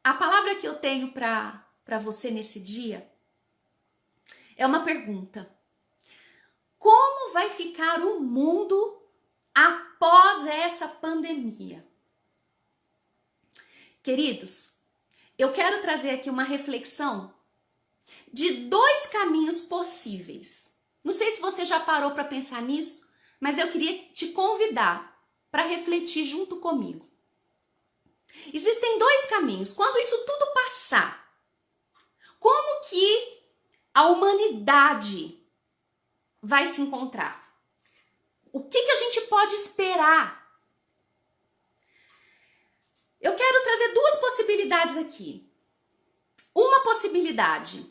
a palavra que eu tenho para você nesse dia é uma pergunta. Como vai ficar o mundo após essa pandemia? Queridos, eu quero trazer aqui uma reflexão de dois caminhos possíveis. Não sei se você já parou para pensar nisso, mas eu queria te convidar para refletir junto comigo. Existem dois caminhos. Quando isso tudo passar, como que a humanidade vai se encontrar? O que a gente pode esperar? Eu quero trazer duas possibilidades aqui. Uma possibilidade: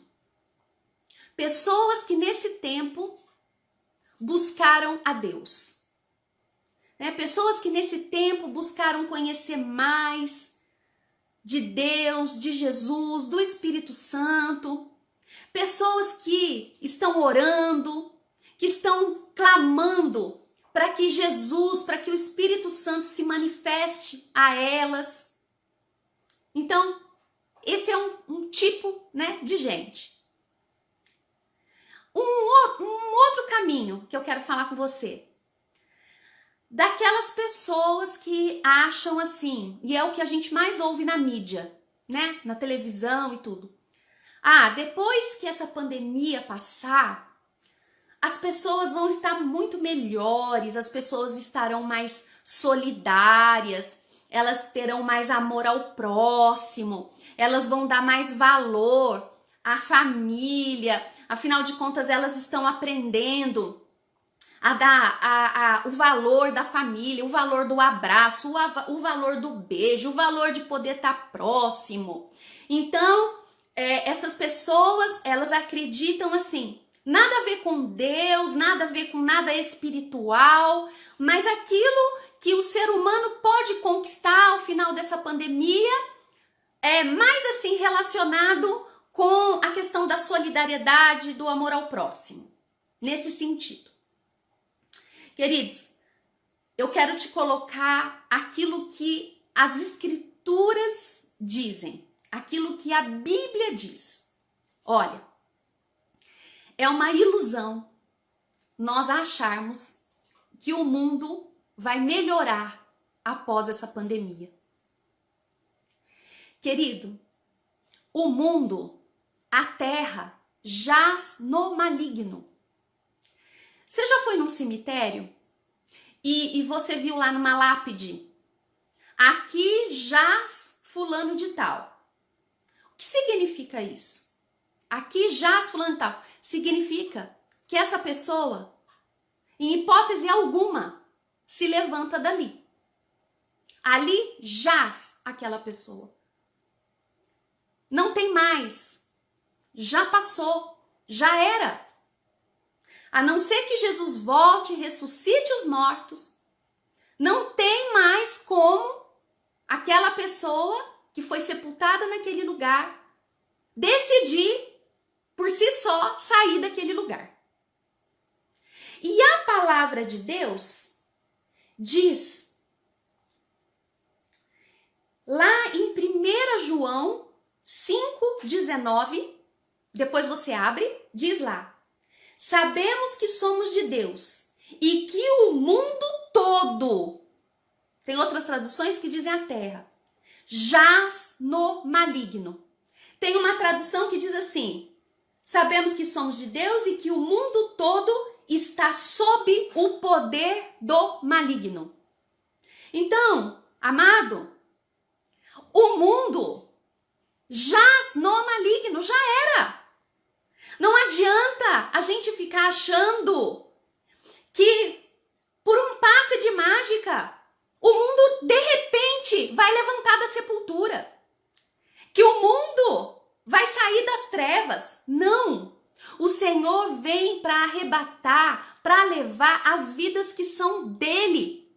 pessoas que nesse tempo buscaram a Deus. Pessoas que nesse tempo buscaram conhecer mais de Deus, de Jesus, do Espírito Santo. Pessoas que estão orando, que estão clamando para que Jesus, para que o Espírito Santo se manifeste a elas. Então, esse é um tipo, de gente. Um outro caminho que eu quero falar com você. Daquelas pessoas que acham assim, e é o que a gente mais ouve na mídia, na televisão e tudo. Depois que essa pandemia passar, as pessoas vão estar muito melhores, as pessoas estarão mais solidárias, elas terão mais amor ao próximo, elas vão dar mais valor à família, afinal de contas elas estão aprendendo a dar o valor da família, o valor do abraço, o valor do beijo, o valor de poder estar próximo. Então, essas pessoas, elas acreditam assim, nada a ver com Deus, nada a ver com nada espiritual, mas aquilo que o ser humano pode conquistar ao final dessa pandemia é mais assim relacionado com a questão da solidariedade, do amor ao próximo, nesse sentido. Queridos, eu quero te colocar aquilo que as escrituras dizem, aquilo que a Bíblia diz. Olha, é uma ilusão nós acharmos que o mundo vai melhorar após essa pandemia. Querido, o mundo, a terra, jaz no maligno. Você já foi num cemitério e você viu lá numa lápide, aqui jaz fulano de tal. O que significa isso? Aqui jaz fulano de tal. Significa que essa pessoa, em hipótese alguma, se levanta dali. Ali jaz aquela pessoa. Não tem mais. Já passou. Já era. A não ser que Jesus volte e ressuscite os mortos, não tem mais como aquela pessoa que foi sepultada naquele lugar decidir por si só sair daquele lugar. E a palavra de Deus diz, lá em 1 João 5,19, depois você abre, diz lá: sabemos que somos de Deus e que o mundo todo, tem outras traduções que dizem a terra, jaz no maligno. Tem uma tradução que diz assim: sabemos que somos de Deus e que o mundo todo está sob o poder do maligno. Então, amado, o mundo jaz no maligno, já era. Não adianta a gente ficar achando que por um passe de mágica o mundo de repente vai levantar da sepultura. Que o mundo vai sair das trevas. Não! O Senhor vem para arrebatar, para levar as vidas que são dele.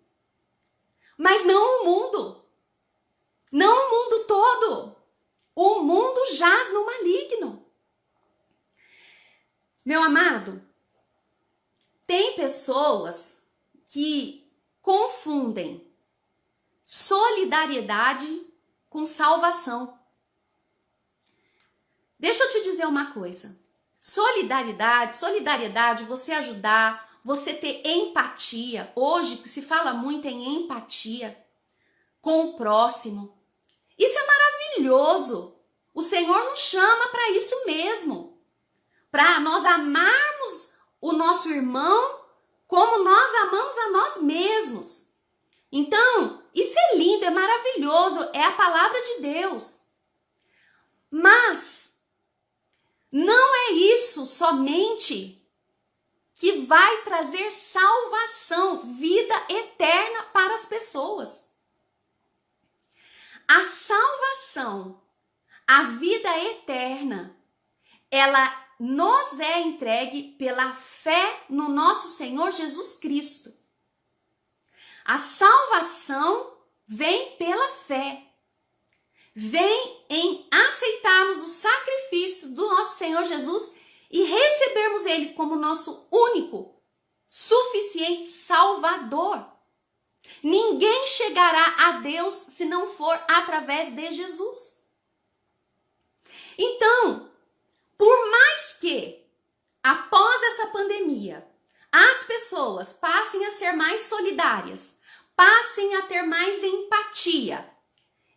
Mas não o mundo. Não o mundo todo. O mundo jaz no maligno. Meu amado, tem pessoas que confundem solidariedade com salvação. Deixa eu te dizer uma coisa. Solidariedade, você ajudar, você ter empatia. Hoje se fala muito em empatia com o próximo. Isso é maravilhoso. O Senhor nos chama para isso mesmo. Para nós amarmos o nosso irmão como nós amamos a nós mesmos. Então, isso é lindo, é maravilhoso, é a palavra de Deus. Mas não é isso somente que vai trazer salvação, vida eterna para as pessoas. A salvação, a vida eterna, ela nos é entregue pela fé no nosso Senhor Jesus Cristo. A salvação vem pela fé. Vem em aceitarmos o sacrifício do nosso Senhor Jesus e recebermos Ele como nosso único, suficiente Salvador. Ninguém chegará a Deus se não for através de Jesus. Então, por mais que, após essa pandemia, as pessoas passem a ser mais solidárias, passem a ter mais empatia,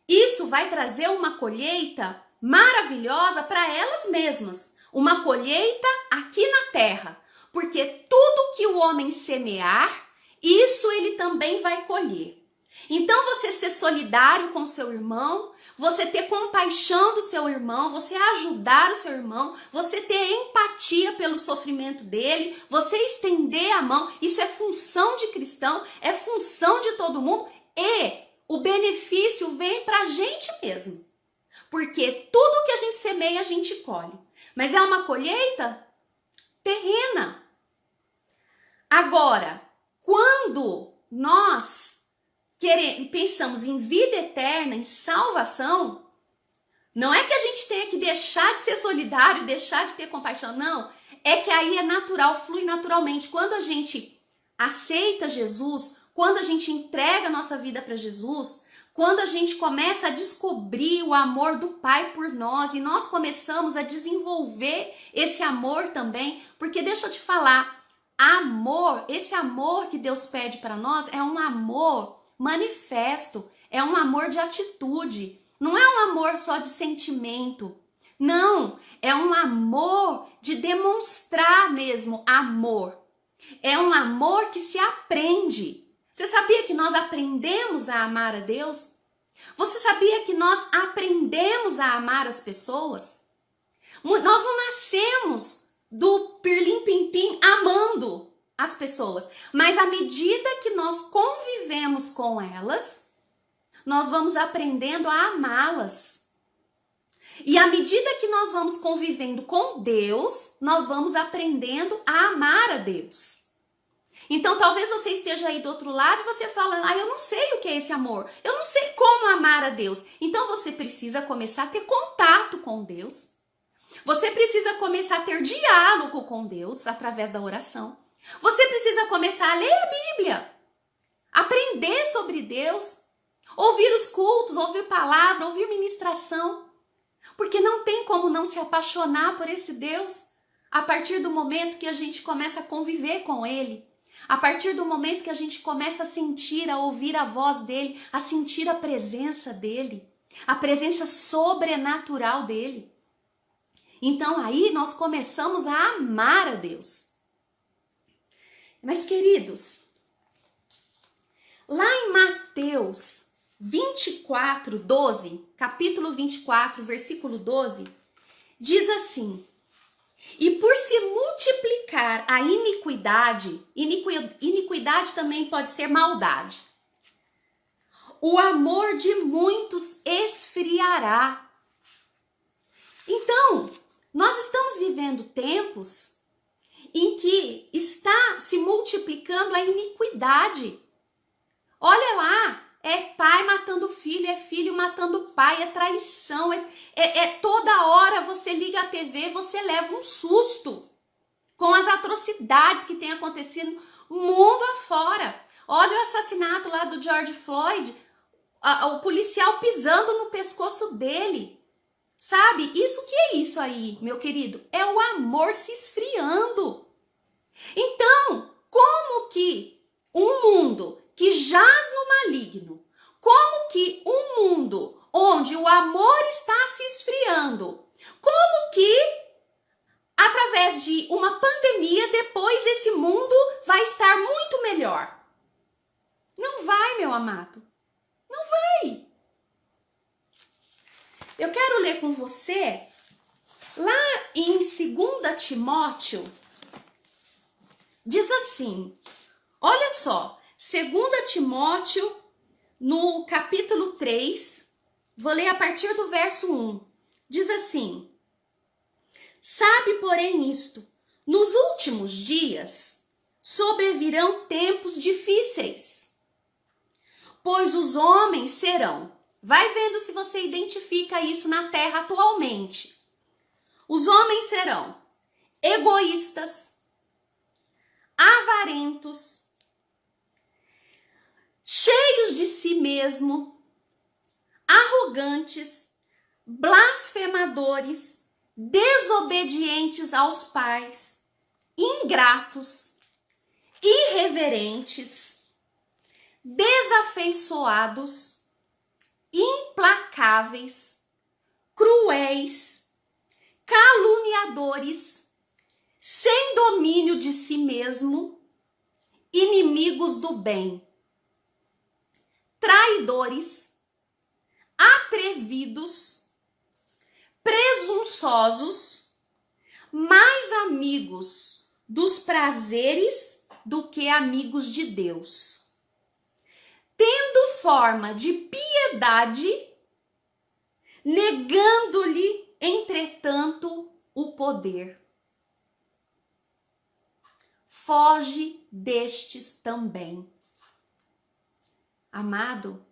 isso vai trazer uma colheita maravilhosa para elas mesmas. Uma colheita aqui na terra. Porque tudo que o homem semear, isso ele também vai colher. Então você ser solidário com o seu irmão, você ter compaixão do seu irmão, você ajudar o seu irmão, você ter empatia pelo sofrimento dele, você estender a mão, isso é função de cristão, é função de todo mundo e o benefício vem para a gente mesmo. Porque tudo que a gente semeia, a gente colhe. Mas é uma colheita terrena. Agora, quando nós pensamos em vida eterna, em salvação, não é que a gente tenha que deixar de ser solidário, deixar de ter compaixão, não. É que aí é natural, flui naturalmente. Quando a gente aceita Jesus, quando a gente entrega a nossa vida para Jesus, quando a gente começa a descobrir o amor do Pai por nós e nós começamos a desenvolver esse amor também, porque deixa eu te falar, amor, esse amor que Deus pede para nós é um amor manifesto, é um amor de atitude, não é um amor só de sentimento, não, é um amor de demonstrar mesmo amor, é um amor que se aprende. Você sabia que nós aprendemos a amar a Deus? Você sabia que nós aprendemos a amar as pessoas? Nós não nascemos do pirlim-pim-pim amando as pessoas, mas à medida que nós convivemos com elas, nós vamos aprendendo a amá-las. E à medida que nós vamos convivendo com Deus, nós vamos aprendendo a amar a Deus. Então, talvez você esteja aí do outro lado e você fala, eu não sei o que é esse amor, eu não sei como amar a Deus. Então, você precisa começar a ter contato com Deus. Você precisa começar a ter diálogo com Deus através da oração. Você precisa começar a ler a Bíblia, aprender sobre Deus, ouvir os cultos, ouvir palavra, ouvir ministração. Porque não tem como não se apaixonar por esse Deus a partir do momento que a gente começa a conviver com Ele. A partir do momento que a gente começa a sentir, a ouvir a voz dele, a sentir a presença dele, a presença sobrenatural dele. Então aí nós começamos a amar a Deus. Mas queridos, lá em Mateus 24, 12, capítulo 24, versículo 12, diz assim: e por se multiplicar a iniquidade, iniquidade também pode ser maldade, o amor de muitos esfriará. Então, nós estamos vivendo tempos em que está se multiplicando a iniquidade. Olha lá, é pai matando filho, é filho matando pai, é traição, toda hora você liga a TV, você leva um susto com as atrocidades que têm acontecido mundo afora. Olha o assassinato lá do George Floyd, o policial pisando no pescoço dele. Sabe? Isso que é isso aí, meu querido? É o amor se esfriando. Então, como que um mundo que jaz no maligno, como que um mundo onde o amor está se esfriando, como que através de uma pandemia depois esse mundo vai estar muito melhor? Não vai, meu amado. Não vai. Eu quero ler com você lá em 2 Timóteo, diz assim, olha só, 2 Timóteo, no capítulo 3, vou ler a partir do verso 1, diz assim, sabe, porém, isto, nos últimos dias sobrevirão tempos difíceis, pois os homens serão, vai vendo se você identifica isso na terra atualmente, os homens serão egoístas, avarentos, cheios de si mesmo, arrogantes, blasfemadores, desobedientes aos pais, ingratos, irreverentes, desafeiçoados, implacáveis, cruéis, caluniadores, sem domínio de si mesmo, inimigos do bem, traidores, atrevidos, presunçosos, mais amigos dos prazeres do que amigos de Deus, tendo forma de piedade, negando-lhe, entretanto, o poder. Foge destes também. Amado,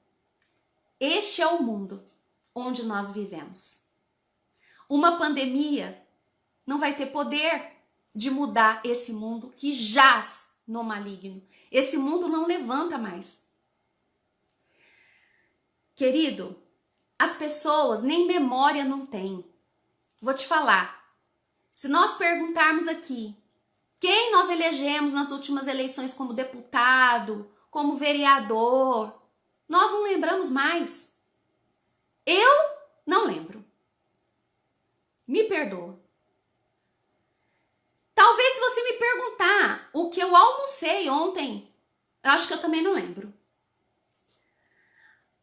este é o mundo onde nós vivemos. Uma pandemia não vai ter poder de mudar esse mundo que jaz no maligno. Esse mundo não levanta mais. Querido, as pessoas nem memória não têm. Vou te falar, se nós perguntarmos aqui, quem nós elegemos nas últimas eleições como deputado, como vereador, nós não lembramos mais. Eu não lembro. Me perdoa. Talvez se você me perguntar o que eu almocei ontem, eu acho que eu também não lembro.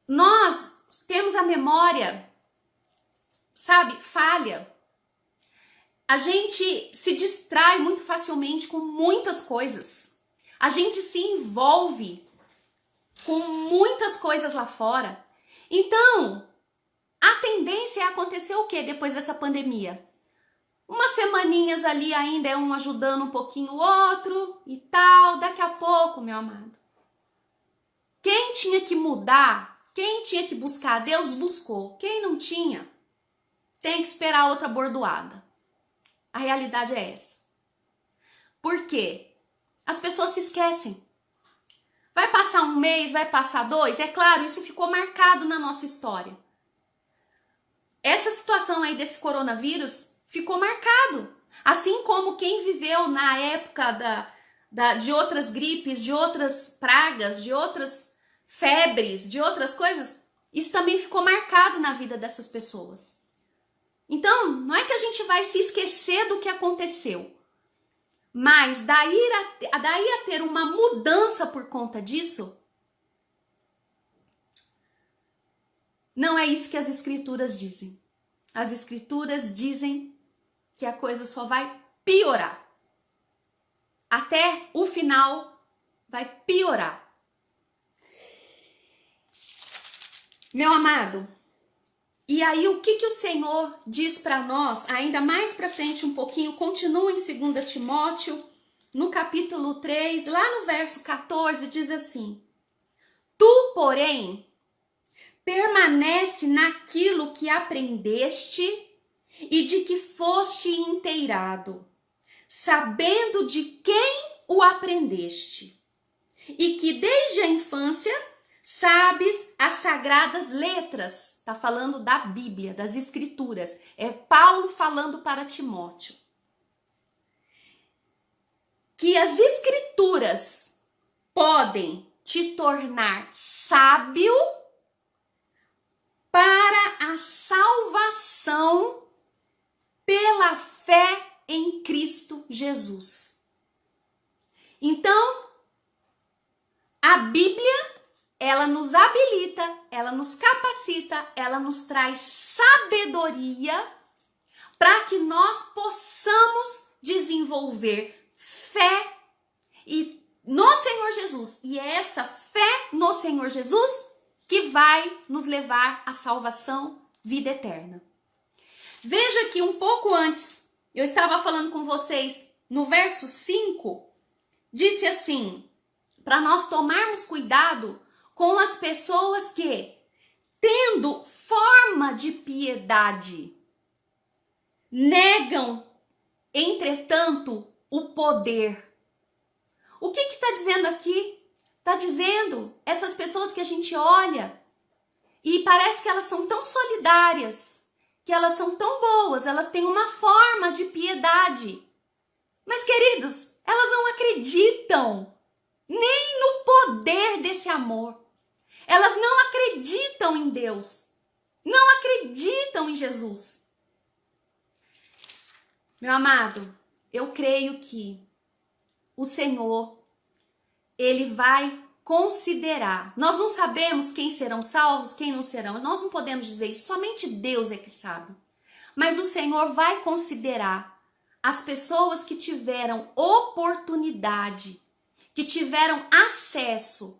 Nós temos a memória, sabe, falha. A gente se distrai muito facilmente com muitas coisas. A gente se envolve com muitas coisas lá fora. Então, a tendência é acontecer o quê depois dessa pandemia? Umas semaninhas ali ainda é um ajudando um pouquinho o outro e tal. Daqui a pouco, meu amado, quem tinha que mudar, quem tinha que buscar a Deus, buscou. Quem não tinha, tem que esperar outra bordoada. A realidade é essa. Por quê? As pessoas se esquecem. Vai passar um mês, vai passar 2, é claro, isso ficou marcado na nossa história. Essa situação aí desse coronavírus ficou marcado. Assim como quem viveu na época de outras gripes, de outras pragas, de outras febres, de outras coisas, isso também ficou marcado na vida dessas pessoas. Então, não é que a gente vai se esquecer do que aconteceu, mas daí a ter uma mudança por conta disso, não é isso que as escrituras dizem. As escrituras dizem que a coisa só vai piorar. Até o final vai piorar. Meu amado, e aí o que o Senhor diz para nós, ainda mais para frente um pouquinho, continua em 2 Timóteo, no capítulo 3, lá no verso 14, diz assim: tu, porém, permanece naquilo que aprendeste e de que foste inteirado, sabendo de quem o aprendeste, e que desde a infância Sabes as sagradas letras, tá falando da Bíblia, das Escrituras. É Paulo falando para Timóteo. Que as Escrituras podem te tornar sábio para a salvação pela fé em Cristo Jesus. Então, a Bíblia, ela nos habilita, ela nos capacita, ela nos traz sabedoria para que nós possamos desenvolver fé no Senhor Jesus. E é essa fé no Senhor Jesus que vai nos levar à salvação, vida eterna. Veja que um pouco antes, eu estava falando com vocês, no verso 5, disse assim, para nós tomarmos cuidado com as pessoas que, tendo forma de piedade, negam, entretanto, o poder. O que está dizendo aqui? Está dizendo essas pessoas que a gente olha e parece que elas são tão solidárias, que elas são tão boas, elas têm uma forma de piedade. Mas, queridos, elas não acreditam nem no poder desse amor. Elas não acreditam em Deus. Não acreditam em Jesus. Meu amado, eu creio que o Senhor, Ele vai considerar. Nós não sabemos quem serão salvos, quem não serão. Nós não podemos dizer isso, somente Deus é que sabe. Mas o Senhor vai considerar as pessoas que tiveram oportunidade, que tiveram acesso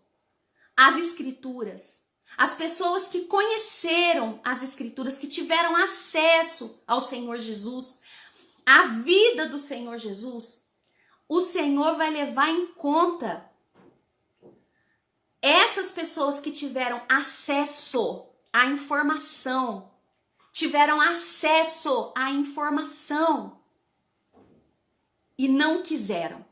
às Escrituras, as pessoas que conheceram as Escrituras, que tiveram acesso ao Senhor Jesus, à vida do Senhor Jesus. O Senhor vai levar em conta essas pessoas que tiveram acesso à informação, e não quiseram.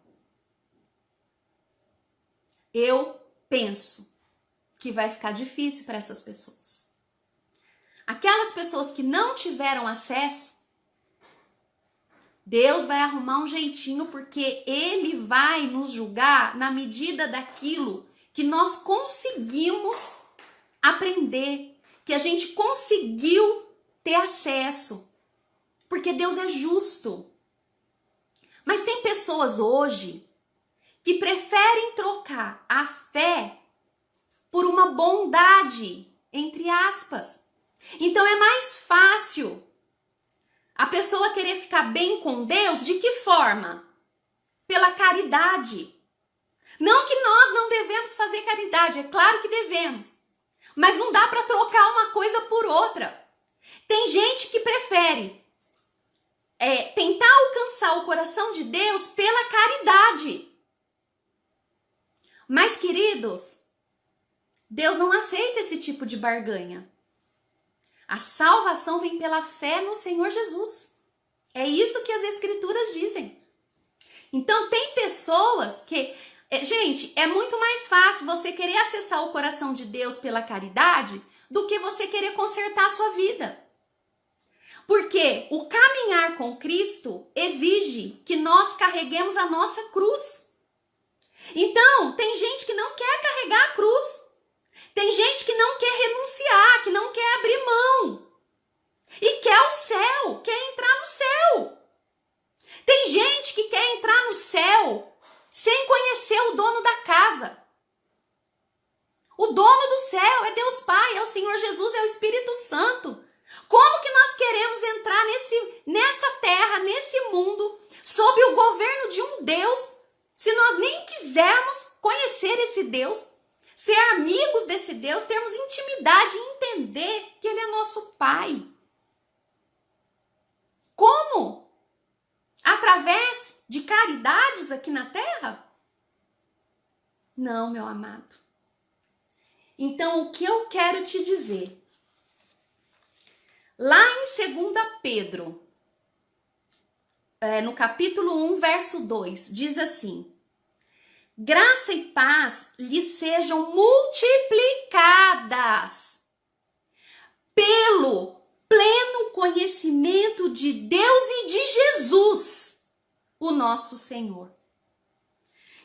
Eu penso que vai ficar difícil para essas pessoas. Aquelas pessoas que não tiveram acesso, Deus vai arrumar um jeitinho, porque Ele vai nos julgar na medida daquilo que nós conseguimos aprender, que a gente conseguiu ter acesso, porque Deus é justo. Mas tem pessoas hoje que preferem trocar a fé por uma bondade, entre aspas. Então é mais fácil a pessoa querer ficar bem com Deus. De que forma? Pela caridade. Não que nós não devemos fazer caridade, é claro que devemos. Mas não dá para trocar uma coisa por outra. Tem gente que prefere tentar alcançar o coração de Deus pela caridade. Mas, queridos, Deus não aceita esse tipo de barganha. A salvação vem pela fé no Senhor Jesus. É isso que as Escrituras dizem. Então, tem pessoas que... Gente, é muito mais fácil você querer acessar o coração de Deus pela caridade do que você querer consertar a sua vida. Porque o caminhar com Cristo exige que nós carreguemos a nossa cruz. Então, tem gente que não quer carregar a cruz. Tem gente que não quer renunciar, que não quer abrir mão. E quer o céu, quer entrar no céu. Tem gente que quer entrar no céu sem conhecer o dono da casa. O dono do céu é Deus Pai, é o Senhor Jesus, é o Espírito Santo. Como que nós queremos entrar nessa terra, nesse mundo, sob o governo de um Deus, se nós nem quisermos conhecer esse Deus, ser amigos desse Deus, termos intimidade e entender que Ele é nosso Pai? Como? Através de caridades aqui na terra? Não, meu amado. Então, o que eu quero te dizer? Lá em 2 Pedro, no capítulo 1, verso 2, diz assim: graça e paz lhes sejam multiplicadas pelo pleno conhecimento de Deus e de Jesus, o nosso Senhor.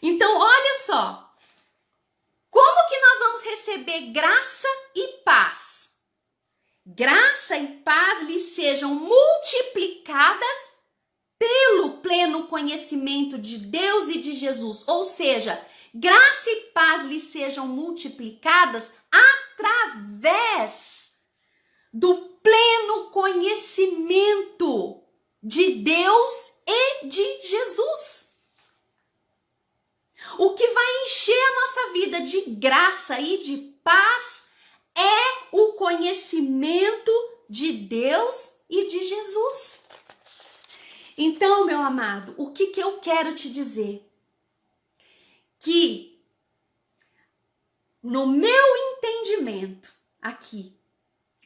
Então, olha só, como que nós vamos receber graça e paz? Graça e paz lhes sejam multiplicadas pelo pleno conhecimento de Deus e de Jesus. Ou seja, graça e paz lhes sejam multiplicadas através do pleno conhecimento de Deus e de Jesus. O que vai encher a nossa vida de graça e de paz é o conhecimento de Deus e de Jesus. Então, meu amado, o que eu quero te dizer? Que no meu entendimento aqui,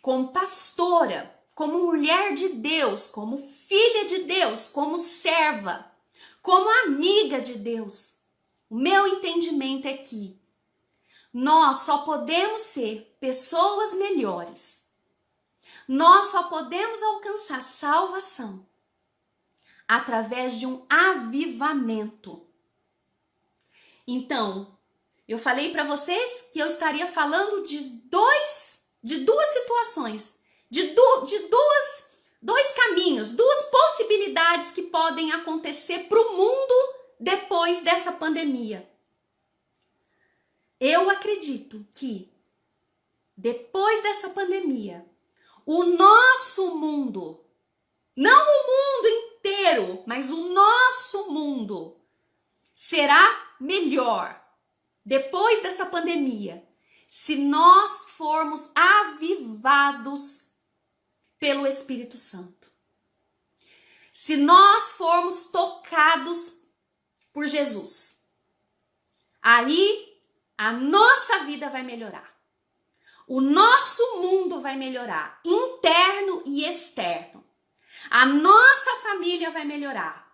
como pastora, como mulher de Deus, como filha de Deus, como serva, como amiga de Deus, o meu entendimento é que nós só podemos ser pessoas melhores. Nós só podemos alcançar salvação através de um avivamento. Então, eu falei para vocês que eu estaria falando de duas situações, de dois caminhos, duas possibilidades que podem acontecer para o mundo depois dessa pandemia. Eu acredito que depois dessa pandemia, o nosso mundo, não o mundo inteiro, mas o nosso mundo será melhor depois dessa pandemia, se nós formos avivados pelo Espírito Santo. Se nós formos tocados por Jesus. Aí a nossa vida vai melhorar. O nosso mundo vai melhorar, interno e externo. A nossa família vai melhorar.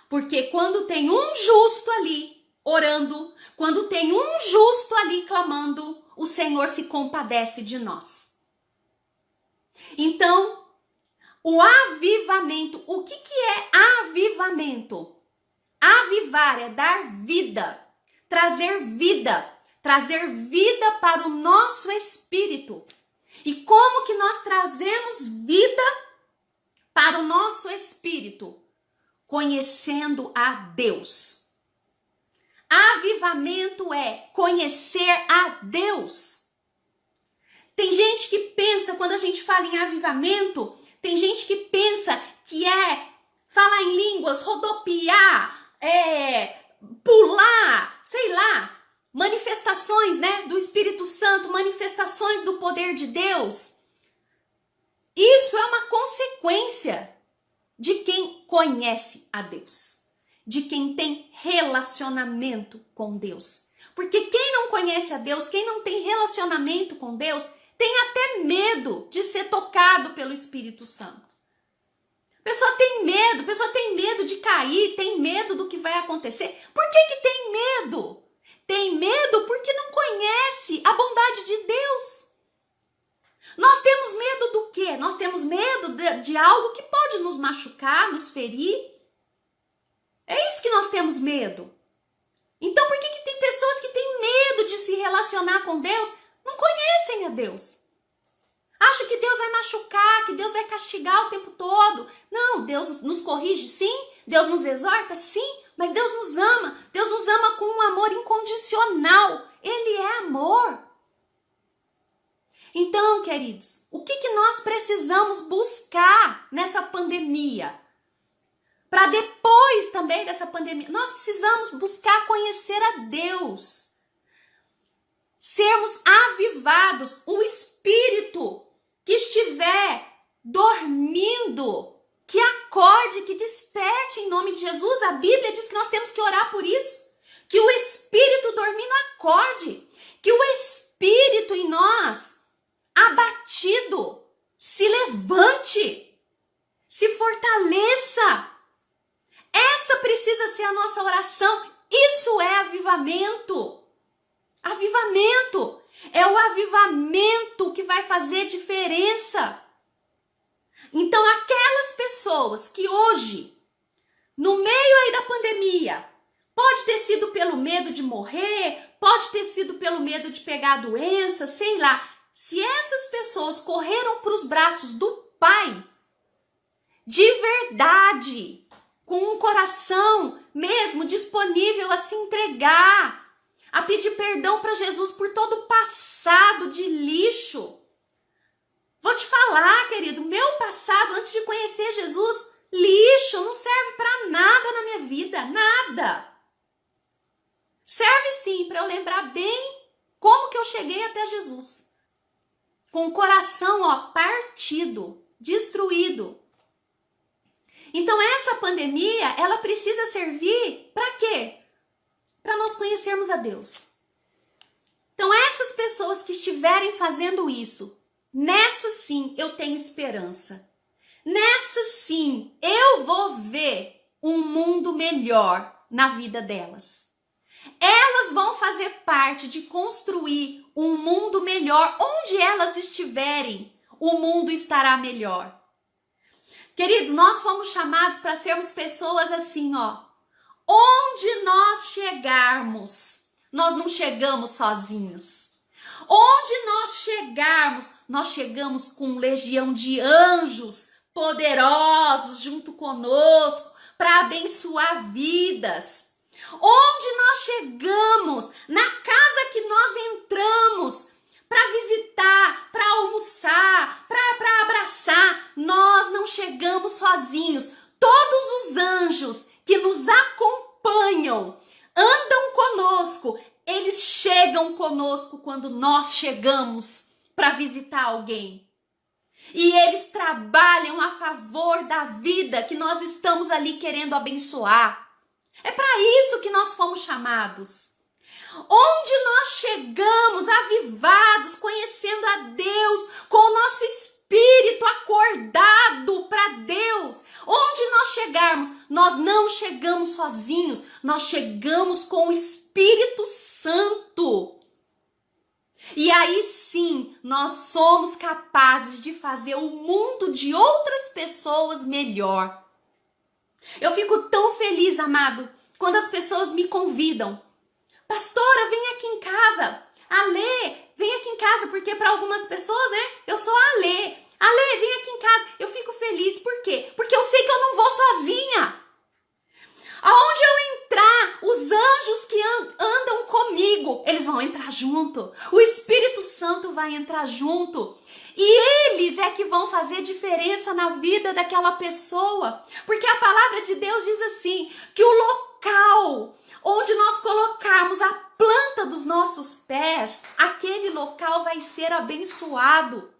Porque quando tem um justo ali orando, quando tem um justo ali clamando, o Senhor se compadece de nós. Então, o avivamento, o que é avivamento? Avivar é dar vida, trazer vida para o nosso espírito. E como que nós trazemos vida para o nosso espírito? Conhecendo a Deus. Avivamento é conhecer a Deus. Tem gente que pensa, quando a gente fala em avivamento, tem gente que pensa que é falar em línguas, rodopiar, pular, sei lá, manifestações, né, do Espírito Santo, manifestações do poder de Deus. Isso é uma consequência de quem conhece a Deus, de quem tem relacionamento com Deus. Porque quem não conhece a Deus, quem não tem relacionamento com Deus, tem até medo de ser tocado pelo Espírito Santo. A pessoa tem medo de cair, tem medo do que vai acontecer. Por que tem medo? Tem medo porque não conhece a bondade de Deus. Nós temos medo do quê? Nós temos medo de algo que pode nos machucar, nos ferir. É isso que nós temos medo. Então por que tem pessoas que têm medo de se relacionar com Deus? Não conhecem a Deus. Acha que Deus vai machucar, que Deus vai castigar o tempo todo. Não, Deus nos corrige sim, Deus nos exorta sim, mas Deus nos ama com um amor incondicional. Ele é amor. Então, queridos, o que nós precisamos buscar nessa pandemia? Para depois também dessa pandemia, nós precisamos buscar conhecer a Deus. Sermos avivados, o espírito que estiver dormindo, que acorde, que desperte em nome de Jesus. A Bíblia diz que nós temos que orar por isso. Que o espírito dormindo acorde. Que o espírito em nós, abatido, se levante, se fortaleça. Essa precisa ser a nossa oração. Isso é avivamento. Avivamento. É o avivamento que vai fazer diferença. Então, aquelas pessoas que hoje, no meio aí da pandemia, pode ter sido pelo medo de morrer, pode ter sido pelo medo de pegar a doença, sei lá. Se essas pessoas correram para os braços do Pai, de verdade, com um coração mesmo disponível a se entregar, a pedir perdão para Jesus por todo o passado de lixo. Vou te falar, querido, meu passado antes de conhecer Jesus, lixo, não serve para nada na minha vida, nada. Serve sim para eu lembrar bem como que eu cheguei até Jesus. Com o coração, partido, destruído. Então essa pandemia, ela precisa servir para quê? Para nós conhecermos a Deus. Então essas pessoas que estiverem fazendo isso, nessa sim eu tenho esperança. Nessa sim eu vou ver um mundo melhor na vida delas. Elas vão fazer parte de construir um mundo melhor. Onde elas estiverem, o mundo estará melhor. Queridos, nós fomos chamados para sermos pessoas assim, Onde nós chegarmos, nós não chegamos sozinhos. Onde nós chegarmos, nós chegamos com legião de anjos poderosos junto conosco para abençoar vidas. Onde nós chegamos, na casa que nós entramos, para visitar, para almoçar, para abraçar, nós não chegamos sozinhos. Todos os anjos que nos acompanham, andam conosco, eles chegam conosco quando nós chegamos para visitar alguém. E eles trabalham a favor da vida que nós estamos ali querendo abençoar. É para isso que nós fomos chamados. Onde nós chegamos avivados, conhecendo a Deus, com o nosso espírito acordado para Deus. Onde nós chegarmos, nós não chegamos sozinhos, nós chegamos com o Espírito Santo. E aí sim, nós somos capazes de fazer o mundo de outras pessoas melhor. Eu fico tão feliz, amado, quando as pessoas me convidam. Pastora, vem aqui em casa. Alê, vem aqui em casa, porque para algumas pessoas, eu sou a Alê. Alê, vem aqui em casa. Eu fico feliz, por quê? Porque eu sei que eu não vou sozinha. Aonde eu entrar, os anjos que andam comigo, eles vão entrar junto. O Espírito Santo vai entrar junto. E eles é que vão fazer diferença na vida daquela pessoa. Porque a palavra de Deus diz assim, que o local onde nós colocarmos a planta dos nossos pés, aquele local vai ser abençoado.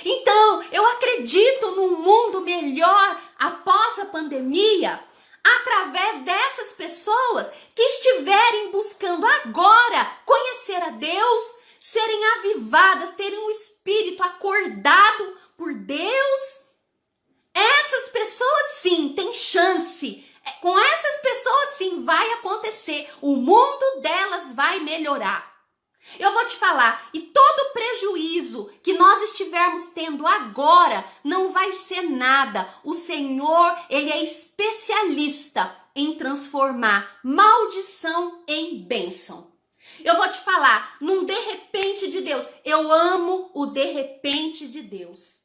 Então, eu acredito num mundo melhor após a pandemia, através dessas pessoas que estiverem buscando agora conhecer a Deus, serem avivadas, terem um espírito acordado por Deus. Essas pessoas sim têm chance. Com essas pessoas sim vai acontecer. O mundo delas vai melhorar. Eu vou te falar, e todo prejuízo que nós estivermos tendo agora não vai ser nada. O Senhor, Ele é especialista em transformar maldição em bênção. Eu vou te falar, num de repente de Deus. Eu amo o de repente de Deus.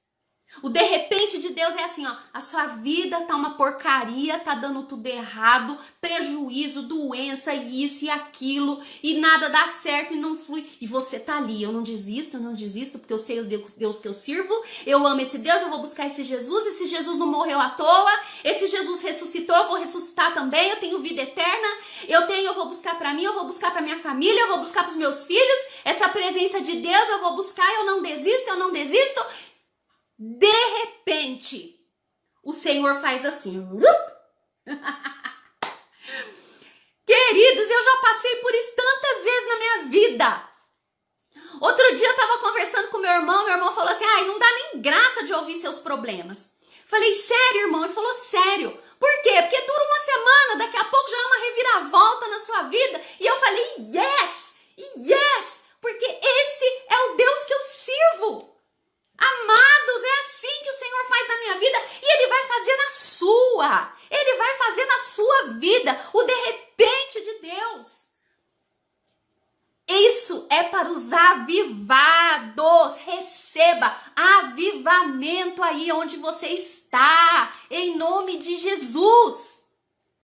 O de repente de Deus é assim, a sua vida tá uma porcaria, tá dando tudo errado, prejuízo, doença, isso e aquilo, e nada dá certo e não flui. E você tá ali, eu não desisto, porque eu sei o Deus que eu sirvo, eu amo esse Deus, eu vou buscar esse Jesus não morreu à toa, esse Jesus ressuscitou, eu vou ressuscitar também, eu tenho vida eterna, eu vou buscar pra mim, eu vou buscar pra minha família, eu vou buscar pros meus filhos, essa presença de Deus eu vou buscar, eu não desisto. De repente, o Senhor faz assim. Queridos, eu já passei por isso tantas vezes na minha vida. Outro dia eu estava conversando com meu irmão falou assim, não dá nem graça de ouvir seus problemas. Falei, sério, irmão? Ele falou, sério. Por quê? Porque dura uma semana, daqui a pouco já é uma reviravolta na sua vida. E eu falei, yes, yes, porque esse é o Deus que eu sirvo. Amados, é assim que o Senhor faz na minha vida e Ele vai fazer na sua. Ele vai fazer na sua vida o de repente de Deus. Isso é para os avivados. Receba avivamento aí onde você está, em nome de Jesus.